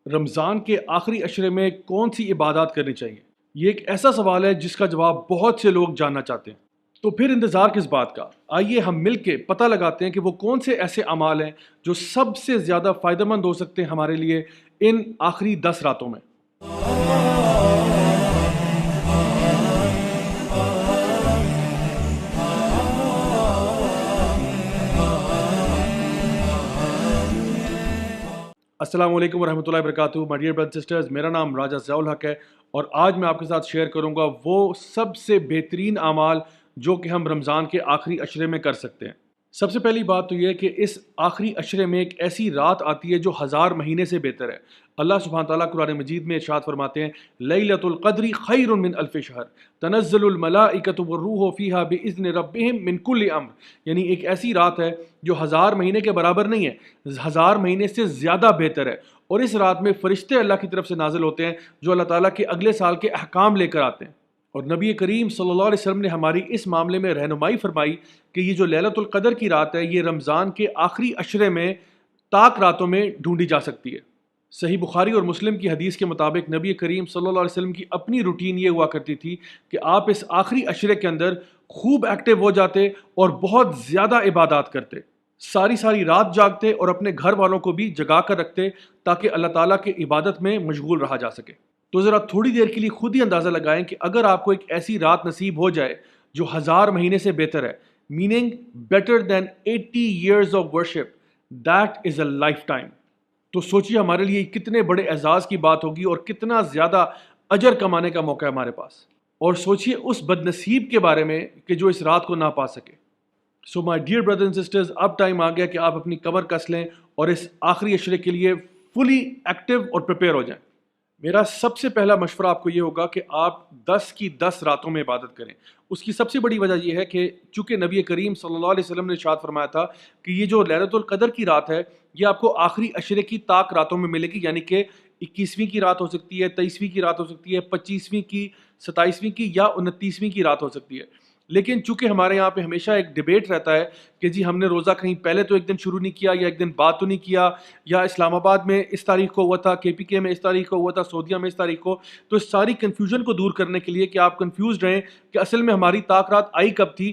رمضان کے آخری عشرے میں کون سی عبادات کرنی چاہیے؟ یہ ایک ایسا سوال ہے جس کا جواب بہت سے لوگ جاننا چاہتے ہیں۔ تو پھر انتظار کس بات کا؟ آئیے ہم مل کے پتہ لگاتے ہیں کہ وہ کون سے ایسے اعمال ہیں جو سب سے زیادہ فائدہ مند ہو سکتے ہیں ہمارے لیے ان آخری 10 راتوں میں۔ السلام علیکم ورحمۃ اللہ وبرکاتہ مائی ڈیئر برادرز سسٹرز، میرا نام راجہ ضیاء الحق ہے اور آج میں آپ کے ساتھ شیئر کروں گا وہ سب سے بہترین اعمال جو کہ ہم رمضان کے آخری عشرے میں کر سکتے ہیں۔ سب سے پہلی بات تو یہ کہ اس آخری عشرے میں ایک ایسی رات آتی ہے جو 1000 مہینے سے بہتر ہے۔ اللہ سبحانہ تعالیٰ قرآن مجید میں ارشاد فرماتے ہیں لیلۃ القدر خیر من الف شہر تنزل الملائکۃ والروح فیہا باذن ربہم من کل امر، یعنی ایک ایسی رات ہے جو 1000 مہینے کے برابر نہیں ہے، 1000 مہینے سے زیادہ بہتر ہے، اور اس رات میں فرشتے اللہ کی طرف سے نازل ہوتے ہیں جو اللہ تعالیٰ کے اگلے سال کے احکام لے کر آتے ہیں۔ اور نبی کریم صلی اللہ علیہ وسلم نے ہماری اس معاملے میں رہنمائی فرمائی کہ یہ جو لیلۃ القدر کی رات ہے یہ رمضان کے آخری عشرے میں طاق راتوں میں ڈھونڈی جا سکتی ہے۔ صحیح بخاری اور مسلم کی حدیث کے مطابق نبی کریم صلی اللہ علیہ وسلم کی اپنی روٹین یہ ہوا کرتی تھی کہ آپ اس آخری عشرے کے اندر خوب ایکٹیو ہو جاتے اور بہت زیادہ عبادات کرتے، ساری رات جاگتے اور اپنے گھر والوں کو بھی جگا کر رکھتے تاکہ اللہ تعالیٰ کی عبادت میں مشغول رہا جا سکے۔ تو ذرا تھوڑی دیر کے لیے خود ہی اندازہ لگائیں کہ اگر آپ کو ایک ایسی رات نصیب ہو جائے جو 1000 مہینے سے بہتر ہے، meaning better than 80 years of worship, that is a lifetime، تو سوچیے ہمارے لیے کتنے بڑے اعزاز کی بات ہوگی اور کتنا زیادہ اجر کمانے کا موقع ہے ہمارے پاس۔ اور سوچیے اس بد نصیب کے بارے میں کہ جو اس رات کو نہ پا سکے۔ So my dear brothers and sisters, اب ٹائم آ گیا کہ آپ اپنی کمر کس لیں اور اس آخری عشرے کے لیے فلی ایکٹیو اور پریپیئر ہو جائیں۔ میرا سب سے پہلا مشورہ آپ کو یہ ہوگا کہ آپ 10 کی 10 راتوں میں عبادت کریں۔ اس کی سب سے بڑی وجہ یہ ہے کہ چونکہ نبی کریم صلی اللہ علیہ وسلم نے ارشاد فرمایا تھا کہ یہ جو لیلۃ القدر کی رات ہے یہ آپ کو آخری عشرے کی طاق راتوں میں ملے گی، یعنی کہ 21ویں کی رات ہو سکتی ہے، 23ویں کی رات ہو سکتی ہے، 25ویں کی، 27ویں کی یا 29ویں کی رات ہو سکتی ہے۔ لیکن چونکہ ہمارے یہاں پہ ہمیشہ ایک ڈیبیٹ رہتا ہے کہ جی ہم نے روزہ کہیں پہلے تو ایک دن شروع نہیں کیا یا ایک دن بعد تو نہیں کیا، یا اسلام آباد میں اس تاریخ کو ہوا تھا، KPK میں اس تاریخ کو ہوا تھا، سعودیہ میں اس تاریخ کو، تو اس ساری کنفیوژن کو دور کرنے کے لیے کہ آپ کنفیوزڈ رہیں کہ اصل میں ہماری طاق رات آئی کب تھی،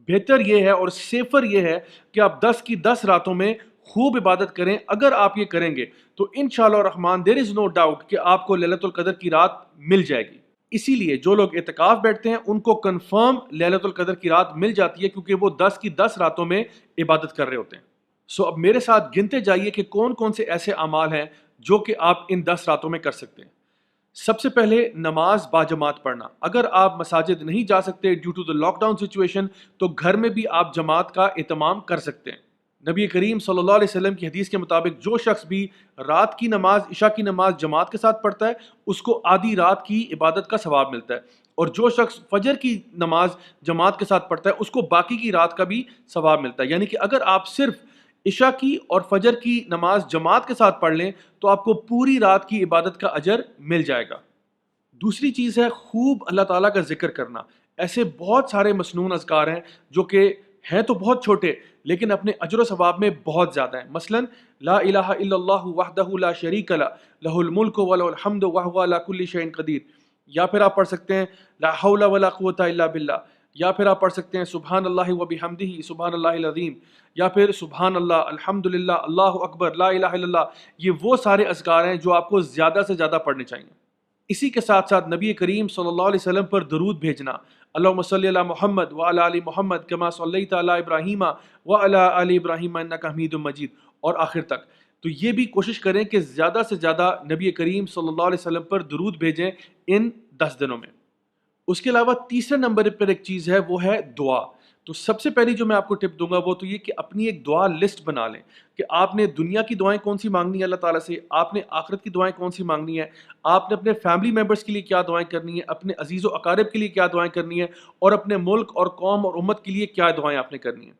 بہتر یہ ہے اور سیفر یہ ہے کہ آپ 10 کی 10 راتوں میں خوب عبادت کریں۔ اگر آپ یہ کریں گے تو انشاءاللہ الرحمن دیر از نو ڈاؤٹ کہ آپ کو لیلۃ القدر کی رات مل جائے گی۔ اسی لیے جو لوگ اعتکاف بیٹھتے ہیں ان کو کنفرم لیلۃ القدر کی رات مل جاتی ہے کیونکہ وہ 10 کی 10 راتوں میں عبادت کر رہے ہوتے ہیں۔ سو اب میرے ساتھ گنتے جائیے کہ کون کون سے ایسے اعمال ہیں جو کہ آپ ان 10 راتوں میں کر سکتے ہیں۔ سب سے پہلے نماز باجماعت پڑھنا۔ اگر آپ مساجد نہیں جا سکتے due to the lockdown situation تو گھر میں بھی آپ جماعت کا اہتمام کر سکتے ہیں۔ نبی کریم صلی اللہ علیہ وسلم کی حدیث کے مطابق جو شخص بھی رات کی نماز، عشاء کی نماز جماعت کے ساتھ پڑھتا ہے اس کو آدھی رات کی عبادت کا ثواب ملتا ہے، اور جو شخص فجر کی نماز جماعت کے ساتھ پڑھتا ہے اس کو باقی کی رات کا بھی ثواب ملتا ہے۔ یعنی کہ اگر آپ صرف عشاء کی اور فجر کی نماز جماعت کے ساتھ پڑھ لیں تو آپ کو پوری رات کی عبادت کا اجر مل جائے گا۔ دوسری چیز ہے خوب اللہ تعالیٰ کا ذکر کرنا۔ ایسے بہت سارے مسنون اذکار ہیں جو کہ ہیں تو بہت چھوٹے لیکن اپنے اجر و ثواب میں بہت زیادہ ہیں۔ مثلا لا الہ الا اللہ وحدہ لا شریک لہ لہ الملک ولہ الحمد وہو علی کل شیء قدیر، یا پھر آپ پڑھ سکتے ہیں لا حول ولا قوۃ الا باللہ، یا پھر آپ پڑھ سکتے ہیں سبحان اللہ وبحمدہ سبحان اللہ العظیم، یا پھر سبحان اللہ، الحمد للہ، اللہ اکبر، لا الہ الا اللہ۔ یہ وہ سارے اذکار ہیں جو آپ کو زیادہ سے زیادہ پڑھنے چاہیے۔ اسی کے ساتھ ساتھ نبی کریم صلی اللہ علیہ وسلم پر درود بھیجنا، اللہم صلی علی محمد وعلی آل محمد کما صلیت علی ابراہیم وعلی آل ابراہیم انک حمید مجید، اور آخر تک۔ تو یہ بھی کوشش کریں کہ زیادہ سے زیادہ نبی کریم صلی اللہ علیہ وسلم پر درود بھیجیں ان 10 دنوں میں۔ اس کے علاوہ تیسرے نمبر پر ایک چیز ہے وہ ہے دعا۔ تو سب سے پہلی جو میں آپ کو ٹپ دوں گا وہ تو یہ کہ اپنی ایک دعا لسٹ بنا لیں کہ آپ نے دنیا کی دعائیں کون سی مانگنی ہے اللہ تعالیٰ سے، آپ نے آخرت کی دعائیں کون سی مانگنی ہے، آپ نے اپنے فیملی ممبرس کے لیے کیا دعائیں کرنی ہیں، اپنے عزیز و اقارب کے لیے کیا دعائیں کرنی ہیں، اور اپنے ملک اور قوم اور امت کے لیے کیا دعائیں آپ نے کرنی ہیں۔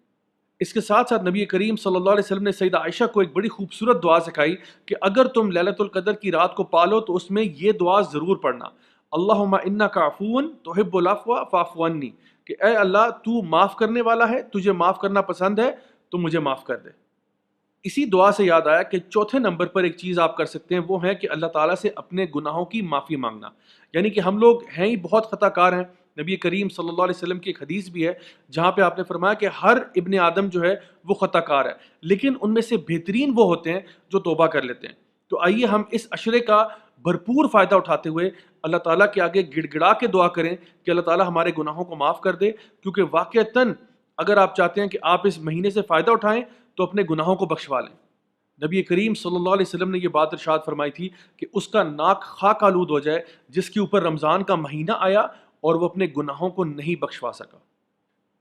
اس کے ساتھ ساتھ نبی کریم صلی اللہ علیہ وسلم نے سیدہ عائشہ کو ایک بڑی خوبصورت دعا سکھائی کہ اگر تم لیلۃ القدر کی رات کو پالو تو اس میں یہ دعا ضرور پڑھنا، اللہم انک عفو تحب العفو فاعف عنی، کہ اے اللہ تو معاف کرنے والا ہے، تجھے معاف کرنا پسند ہے تو مجھے معاف کر دے۔ اسی دعا سے یاد آیا کہ چوتھے نمبر پر ایک چیز آپ کر سکتے ہیں، وہ ہے کہ اللہ تعالیٰ سے اپنے گناہوں کی معافی مانگنا. یعنی کہ ہم لوگ ہیں ہی بہت خطا کار ہیں. نبی کریم صلی اللہ علیہ وسلم کی ایک حدیث بھی ہے جہاں پہ آپ نے فرمایا کہ ہر ابن آدم جو ہے وہ خطا کار ہے، لیکن ان میں سے بہترین وہ ہوتے ہیں جو توبہ کر لیتے ہیں. تو آئیے ہم اس عشرے کا بھرپور فائدہ اٹھاتے ہوئے اللہ تعالیٰ کے آگے گڑ گڑا کے دعا کریں کہ اللہ تعالیٰ ہمارے گناہوں کو معاف کر دے، کیونکہ واقعتاً اگر آپ چاہتے ہیں کہ آپ اس مہینے سے فائدہ اٹھائیں تو اپنے گناہوں کو بخشوا لیں. نبی کریم صلی اللہ علیہ وسلم نے یہ بات ارشاد فرمائی تھی کہ اس کا ناک خاک آلود ہو جائے جس کے اوپر رمضان کا مہینہ آیا اور وہ اپنے گناہوں کو نہیں بخشوا سکا.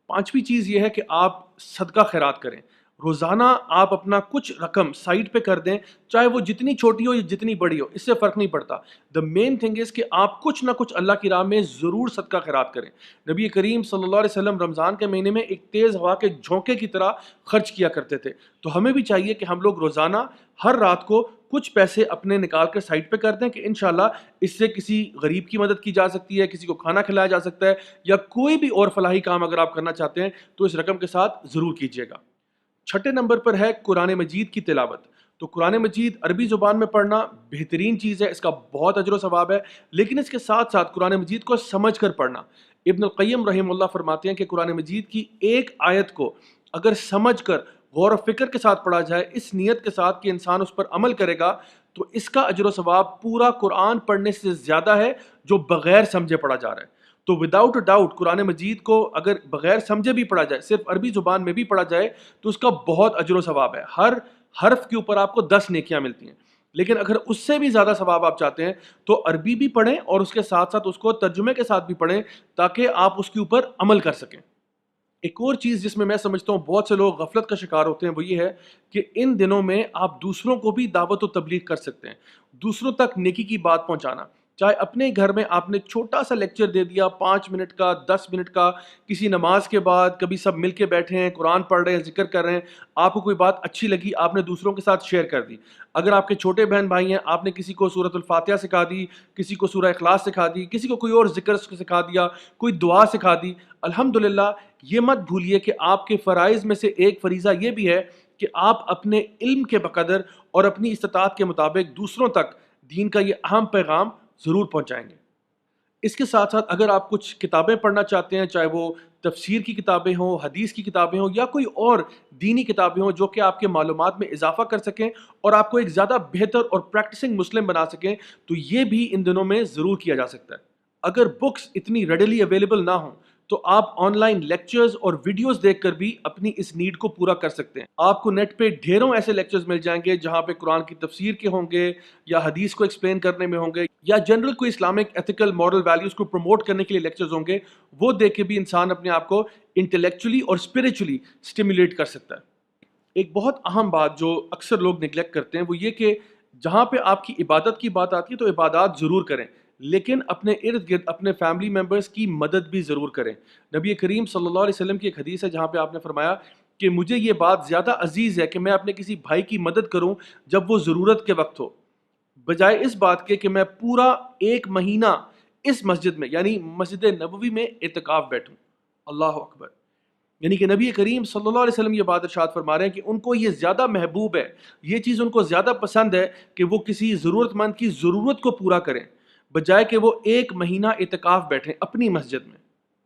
پانچویں چیز یہ ہے کہ آپ صدقہ خیرات کریں. روزانہ آپ اپنا کچھ رقم سائڈ پہ کر دیں، چاہے وہ جتنی چھوٹی ہو یا جتنی بڑی ہو، اس سے فرق نہیں پڑتا. دا مین تھنگ از کہ آپ کچھ نہ کچھ اللہ کی راہ میں ضرور صدقہ خیرات کریں. نبی کریم صلی اللہ علیہ وسلم رمضان کے مہینے میں ایک تیز ہوا کے جھونکے کی طرح خرچ کیا کرتے تھے. تو ہمیں بھی چاہیے کہ ہم لوگ روزانہ ہر رات کو کچھ پیسے اپنے نکال کر سائڈ پہ کر دیں کہ انشاءاللہ اس سے کسی غریب کی مدد کی جا سکتی ہے، کسی کو کھانا کھلایا جا سکتا ہے، یا کوئی بھی اور فلاحی کام اگر آپ کرنا چاہتے ہیں تو اس رقم کے ساتھ ضرور کیجیے گا. چھٹے نمبر پر ہے قرآن مجید کی تلاوت. تو قرآن مجید عربی زبان میں پڑھنا بہترین چیز ہے، اس کا بہت اجر و ثواب ہے، لیکن اس کے ساتھ ساتھ قرآن مجید کو سمجھ کر پڑھنا. ابن القیم رحمہ اللہ فرماتے ہیں کہ قرآن مجید کی ایک آیت کو اگر سمجھ کر غور و فکر کے ساتھ پڑھا جائے، اس نیت کے ساتھ کہ انسان اس پر عمل کرے گا، تو اس کا اجر و ثواب پورا قرآن پڑھنے سے زیادہ ہے جو بغیر سمجھے پڑھا جا رہا ہے. تو وداؤٹ ڈاؤٹ قرآن مجید کو اگر بغیر سمجھے بھی پڑھا جائے، صرف عربی زبان میں بھی پڑھا جائے، تو اس کا بہت اجر و ثواب ہے. ہر حرف کے اوپر آپ کو 10 نیکیاں ملتی ہیں. لیکن اگر اس سے بھی زیادہ ثواب آپ چاہتے ہیں تو عربی بھی پڑھیں اور اس کے ساتھ ساتھ اس کو ترجمے کے ساتھ بھی پڑھیں تاکہ آپ اس کے اوپر عمل کر سکیں. ایک اور چیز جس میں سمجھتا ہوں بہت سے لوگ غفلت کا شکار ہوتے ہیں، وہ یہ ہے کہ ان دنوں میں آپ دوسروں کو بھی دعوت و تبلیغ کر سکتے ہیں. دوسروں تک نیکی کی بات پہنچانا، چاہے اپنے گھر میں آپ نے چھوٹا سا لیکچر دے دیا، 5 منٹ کا، 10 منٹ کا، کسی نماز کے بعد، کبھی سب مل کے بیٹھے ہیں، قرآن پڑھ رہے ہیں، ذکر کر رہے ہیں، آپ کو کوئی بات اچھی لگی، آپ نے دوسروں کے ساتھ شیئر کر دی. اگر آپ کے چھوٹے بہن بھائی ہیں، آپ نے کسی کو سورۃ الفاتحہ سکھا دی، کسی کو سورہ اخلاص سکھا دی، کسی کو کوئی اور ذکر سکھا دیا، کوئی دعا سکھا دی، الحمدللہ. یہ مت بھولیے کہ آپ کے فرائض میں سے ایک فریضہ یہ بھی ہے کہ آپ اپنے علم کے بقدر اور اپنی استطاعت کے مطابق دوسروں تک دین کا یہ اہم پیغام ضرور پہنچائیں گے. اس کے ساتھ ساتھ اگر آپ کچھ کتابیں پڑھنا چاہتے ہیں، چاہے وہ تفسیر کی کتابیں ہوں، حدیث کی کتابیں ہوں، یا کوئی اور دینی کتابیں ہوں جو کہ آپ کے معلومات میں اضافہ کر سکیں اور آپ کو ایک زیادہ بہتر اور پریکٹسنگ مسلم بنا سکیں، تو یہ بھی ان دنوں میں ضرور کیا جا سکتا ہے. اگر بکس اتنی ریڈیلی اویلیبل نہ ہوں تو آپ آن لائن لیکچرز اور ویڈیوز دیکھ کر بھی اپنی اس نیڈ کو پورا کر سکتے ہیں. آپ کو نیٹ پہ ڈھیروں ایسے لیکچرز مل جائیں گے جہاں پہ قرآن کی تفسیر کے ہوں گے، یا حدیث کو ایکسپلین کرنے میں ہوں گے، یا جنرل کوئی اسلامک ایتھیکل مورل ویلیوز کو پروموٹ کرنے کے لیے لیکچرز ہوں گے. وہ دیکھ کے بھی انسان اپنے آپ کو انٹلیکچولی اور اسپرچولی اسٹیمولیٹ کر سکتا ہے. ایک بہت اہم بات جو اکثر لوگ نگلیکٹ کرتے ہیں وہ یہ کہ جہاں پہ آپ کی عبادت کی بات آتی ہے تو عبادات ضرور کریں، لیکن اپنے ارد گرد اپنے فیملی ممبرس کی مدد بھی ضرور کریں. نبی کریم صلی اللہ علیہ وسلم کی ایک حدیث ہے جہاں پہ آپ نے فرمایا کہ مجھے یہ بات زیادہ عزیز ہے کہ میں اپنے کسی بھائی کی مدد کروں جب وہ ضرورت کے وقت ہو، بجائے اس بات کے کہ میں پورا ایک مہینہ اس مسجد میں یعنی مسجد نبوی میں اعتکاف بیٹھوں. اللہ اکبر. یعنی کہ نبی کریم صلی اللہ علیہ وسلم یہ بات ارشاد فرما رہے ہیں کہ ان کو یہ زیادہ محبوب ہے، یہ چیز ان کو زیادہ پسند ہے کہ وہ کسی ضرورت مند کی ضرورت کو پورا کریں بجائے کہ وہ ایک مہینہ اعتکاف بیٹھیں اپنی مسجد میں.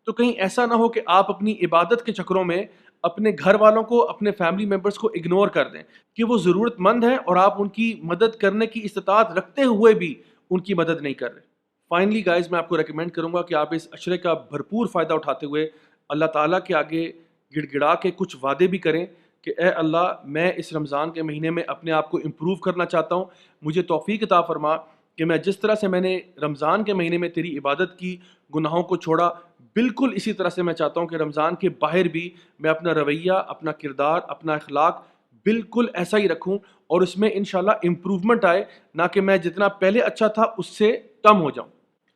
تو کہیں ایسا نہ ہو کہ آپ اپنی عبادت کے چکروں میں اپنے گھر والوں کو، اپنے فیملی ممبرس کو اگنور کر دیں کہ وہ ضرورت مند ہیں اور آپ ان کی مدد کرنے کی استطاعت رکھتے ہوئے بھی ان کی مدد نہیں کر رہے. فائنلی گائز، میں آپ کو ریکمینڈ کروں گا کہ آپ اس عشرے کا بھرپور فائدہ اٹھاتے ہوئے اللہ تعالیٰ کے آگے گڑ گڑا کے کچھ وعدے بھی کریں کہ اے اللہ، میں اس رمضان کے مہینے میں اپنے آپ کو امپروو کرنا چاہتا ہوں، مجھے توفیق عطا فرما کہ میں جس طرح سے میں نے رمضان کے مہینے میں تیری عبادت کی، گناہوں کو چھوڑا، بالکل اسی طرح سے میں چاہتا ہوں کہ رمضان کے باہر بھی میں اپنا رویہ، اپنا کردار، اپنا اخلاق بالکل ایسا ہی رکھوں اور اس میں انشاءاللہ امپروومنٹ آئے، نہ کہ میں جتنا پہلے اچھا تھا اس سے کم ہو جاؤں.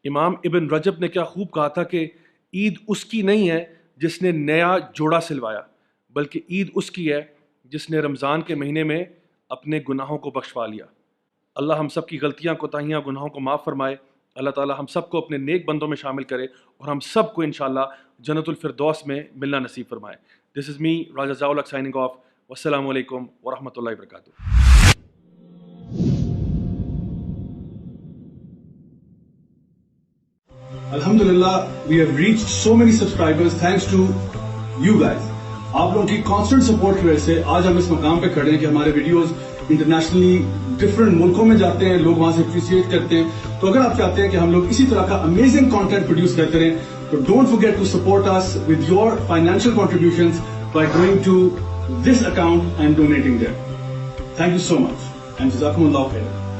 امام ابن رجب نے کیا خوب کہا تھا کہ عید اس کی نہیں ہے جس نے نیا جوڑا سلوایا، بلکہ عید اس کی ہے جس نے رمضان کے مہینے میں اپنے گناہوں کو بخشوا لیا. اللہ ہم سب کی غلطیاں، کوتاہیاں، گناہوں کو معاف فرمائے. اللہ تعالی ہم سب کو اپنے نیک بندوں میں شامل کرے اور ہم سب کو انشاءاللہ جنت الفردوس میں ملنا نصیب فرمائے. دس از می راجہ ضیاء الحق سائننگ آف. والسلام علیکم ورحمۃ اللہ وبرکاتہ. Alhamdulillah, we have reached so many subscribers thanks to you guys. آپ لوگوں کی کانسٹنٹ سپورٹ کی وجہ سے آج ہم اس مقام پہ کھڑے ہیں کہ ہمارے ویڈیوز انٹرنیشنلی ڈفرنٹ ملکوں میں جاتے ہیں, لوگ وہاں سے اپریشیٹ کرتے ہیں. تو اگر آپ چاہتے ہیں کہ ہم لوگ اسی طرح کا امیزنگ کانٹینٹ پروڈیوس کرتے رہیں تو don't forget to support us with your financial contributions by going to this account and donating them. Thank you so much and جزاکم اللہ خیر.